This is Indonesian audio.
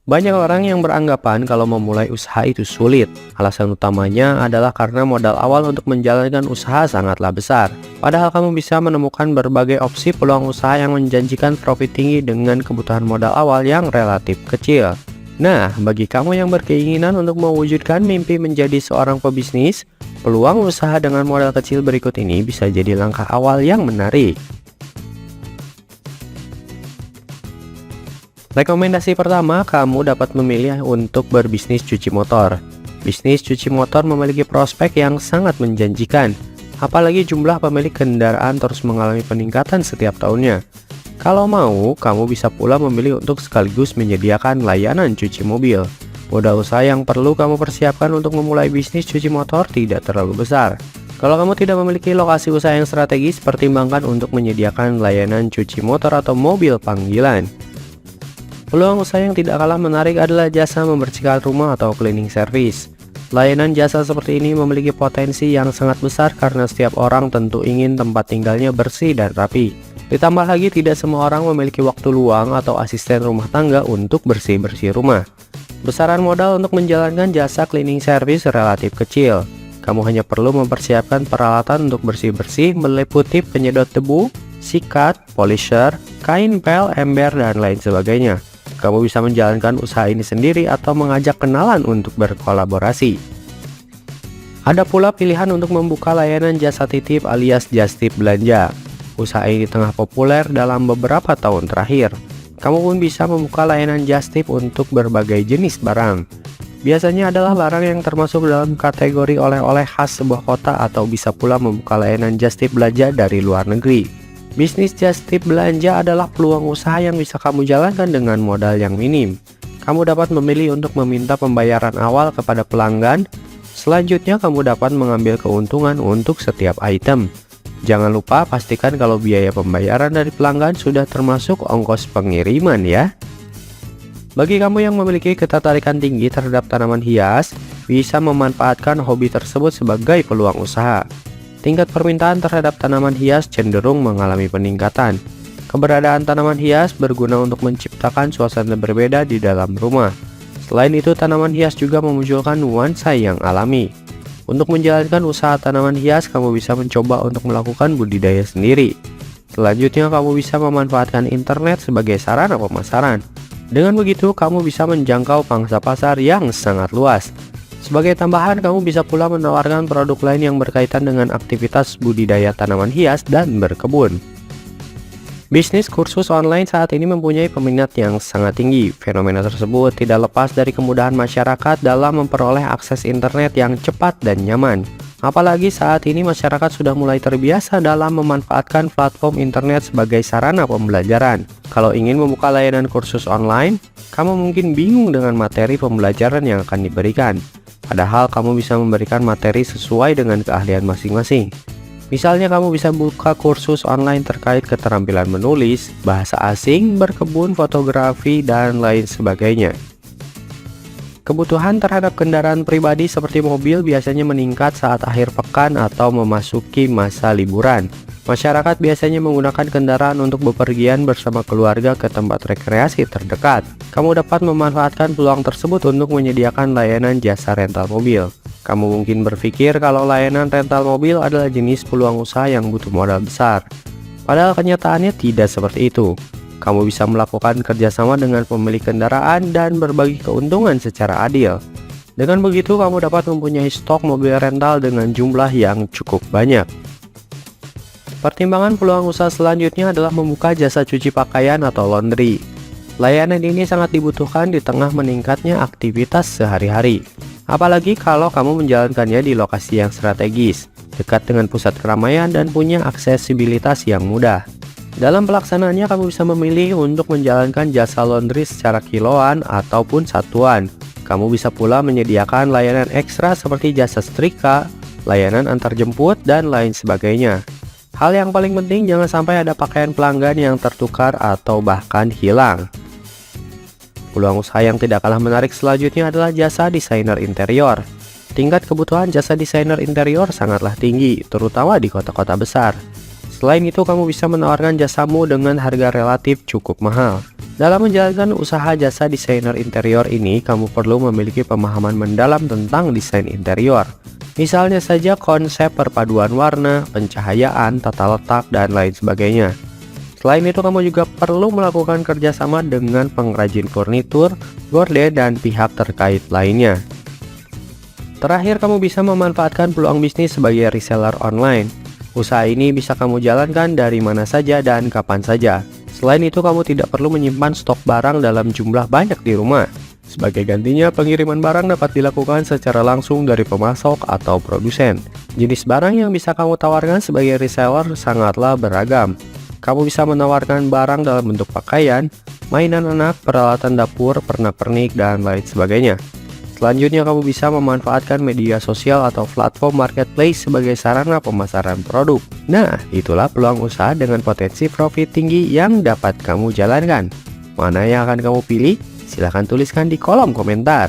Banyak orang yang beranggapan kalau memulai usaha itu sulit. Alasan utamanya adalah karena modal awal untuk menjalankan usaha sangatlah besar. Padahal kamu bisa menemukan berbagai opsi peluang usaha yang menjanjikan profit tinggi dengan kebutuhan modal awal yang relatif kecil. Nah, bagi kamu yang berkeinginan untuk mewujudkan mimpi menjadi seorang pebisnis, peluang usaha dengan modal kecil berikut ini bisa jadi langkah awal yang menarik. Rekomendasi pertama, kamu dapat memilih untuk berbisnis cuci motor. Bisnis cuci motor memiliki prospek yang sangat menjanjikan, apalagi jumlah pemilik kendaraan terus mengalami peningkatan setiap tahunnya. Kalau mau, kamu bisa pula memilih untuk sekaligus menyediakan layanan cuci mobil. Modal usaha yang perlu kamu persiapkan untuk memulai bisnis cuci motor tidak terlalu besar. Kalau kamu tidak memiliki lokasi usaha yang strategis, pertimbangkan untuk menyediakan layanan cuci motor atau mobil panggilan. Peluang usaha yang tidak kalah menarik adalah jasa membersihkan rumah atau cleaning service. Layanan jasa seperti ini memiliki potensi yang sangat besar karena setiap orang tentu ingin tempat tinggalnya bersih dan rapi. Ditambah lagi, tidak semua orang memiliki waktu luang atau asisten rumah tangga untuk bersih-bersih rumah. Besaran modal untuk menjalankan jasa cleaning service relatif kecil. Kamu hanya perlu mempersiapkan peralatan untuk bersih-bersih meliputi penyedot debu, sikat, polisher, kain pel, ember, dan lain sebagainya. Kamu bisa menjalankan usaha ini sendiri atau mengajak kenalan untuk berkolaborasi. Ada pula pilihan untuk membuka layanan jasa titip alias just tip belanja. Usaha ini tengah populer dalam beberapa tahun terakhir. Kamu pun bisa membuka layanan just tip untuk berbagai jenis barang. Biasanya adalah barang yang termasuk dalam kategori oleh-oleh khas sebuah kota, atau bisa pula membuka layanan just tip belanja dari luar negeri. Bisnis just tip belanja adalah peluang usaha yang bisa kamu jalankan dengan modal yang minim. Kamu dapat memilih untuk meminta pembayaran awal kepada pelanggan. Selanjutnya, kamu dapat mengambil keuntungan untuk setiap item. Jangan lupa pastikan kalau biaya pembayaran dari pelanggan sudah termasuk ongkos pengiriman ya. Bagi kamu yang memiliki ketertarikan tinggi terhadap tanaman hias, bisa memanfaatkan hobi tersebut sebagai peluang usaha. Tingkat permintaan terhadap tanaman hias cenderung mengalami peningkatan. Keberadaan tanaman hias berguna untuk menciptakan suasana berbeda di dalam rumah. Selain itu, tanaman hias juga memunculkan nuansa yang alami. Untuk menjalankan usaha tanaman hias, kamu bisa mencoba untuk melakukan budidaya sendiri. Selanjutnya, kamu bisa memanfaatkan internet sebagai sarana pemasaran. Dengan begitu, kamu bisa menjangkau pangsa pasar yang sangat luas. Sebagai tambahan, kamu bisa pula menawarkan produk lain yang berkaitan dengan aktivitas budidaya tanaman hias dan berkebun. Bisnis kursus online saat ini mempunyai peminat yang sangat tinggi. Fenomena tersebut tidak lepas dari kemudahan masyarakat dalam memperoleh akses internet yang cepat dan nyaman. Apalagi saat ini masyarakat sudah mulai terbiasa dalam memanfaatkan platform internet sebagai sarana pembelajaran. Kalau ingin membuka layanan kursus online, kamu mungkin bingung dengan materi pembelajaran yang akan diberikan. Padahal kamu bisa memberikan materi sesuai dengan keahlian masing-masing. Misalnya, kamu bisa buka kursus online terkait keterampilan menulis, bahasa asing, berkebun, fotografi, dan lain sebagainya. Kebutuhan terhadap kendaraan pribadi seperti mobil biasanya meningkat saat akhir pekan atau memasuki masa liburan. Masyarakat biasanya menggunakan kendaraan untuk bepergian bersama keluarga ke tempat rekreasi terdekat. Kamu dapat memanfaatkan peluang tersebut untuk menyediakan layanan jasa rental mobil. Kamu mungkin berpikir kalau layanan rental mobil adalah jenis peluang usaha yang butuh modal besar. Padahal kenyataannya tidak seperti itu. Kamu bisa melakukan kerjasama dengan pemilik kendaraan dan berbagi keuntungan secara adil. Dengan begitu, kamu dapat mempunyai stok mobil rental dengan jumlah yang cukup banyak. Pertimbangan peluang usaha selanjutnya adalah membuka jasa cuci pakaian atau laundry. Layanan ini sangat dibutuhkan di tengah meningkatnya aktivitas sehari-hari. Apalagi kalau kamu menjalankannya di lokasi yang strategis, dekat dengan pusat keramaian dan punya aksesibilitas yang mudah. Dalam pelaksanaannya, kamu bisa memilih untuk menjalankan jasa laundry secara kiloan ataupun satuan. Kamu bisa pula menyediakan layanan ekstra seperti jasa setrika, layanan antarjemput, dan lain sebagainya. Hal yang paling penting, jangan sampai ada pakaian pelanggan yang tertukar atau bahkan hilang. Peluang usaha yang tidak kalah menarik selanjutnya adalah jasa desainer interior. Tingkat kebutuhan jasa desainer interior sangatlah tinggi, terutama di kota-kota besar. Selain itu, kamu bisa menawarkan jasamu dengan harga relatif cukup mahal. Dalam menjalankan usaha jasa desainer interior ini, kamu perlu memiliki pemahaman mendalam tentang desain interior. Misalnya saja konsep perpaduan warna, pencahayaan, tata letak, dan lain sebagainya. Selain itu, kamu juga perlu melakukan kerjasama dengan pengrajin furnitur, gorden, dan pihak terkait lainnya. Terakhir, kamu bisa memanfaatkan peluang bisnis sebagai reseller online. Usaha ini bisa kamu jalankan dari mana saja dan kapan saja. Selain itu, kamu tidak perlu menyimpan stok barang dalam jumlah banyak di rumah. Sebagai gantinya, pengiriman barang dapat dilakukan secara langsung dari pemasok atau produsen. Jenis barang yang bisa kamu tawarkan sebagai reseller sangatlah beragam. Kamu bisa menawarkan barang dalam bentuk pakaian, mainan anak, peralatan dapur, pernak-pernik, dan lain sebagainya. Selanjutnya, kamu bisa memanfaatkan media sosial atau platform marketplace sebagai sarana pemasaran produk. Nah, itulah peluang usaha dengan potensi profit tinggi yang dapat kamu jalankan. Mana yang akan kamu pilih? Silahkan tuliskan di kolom komentar.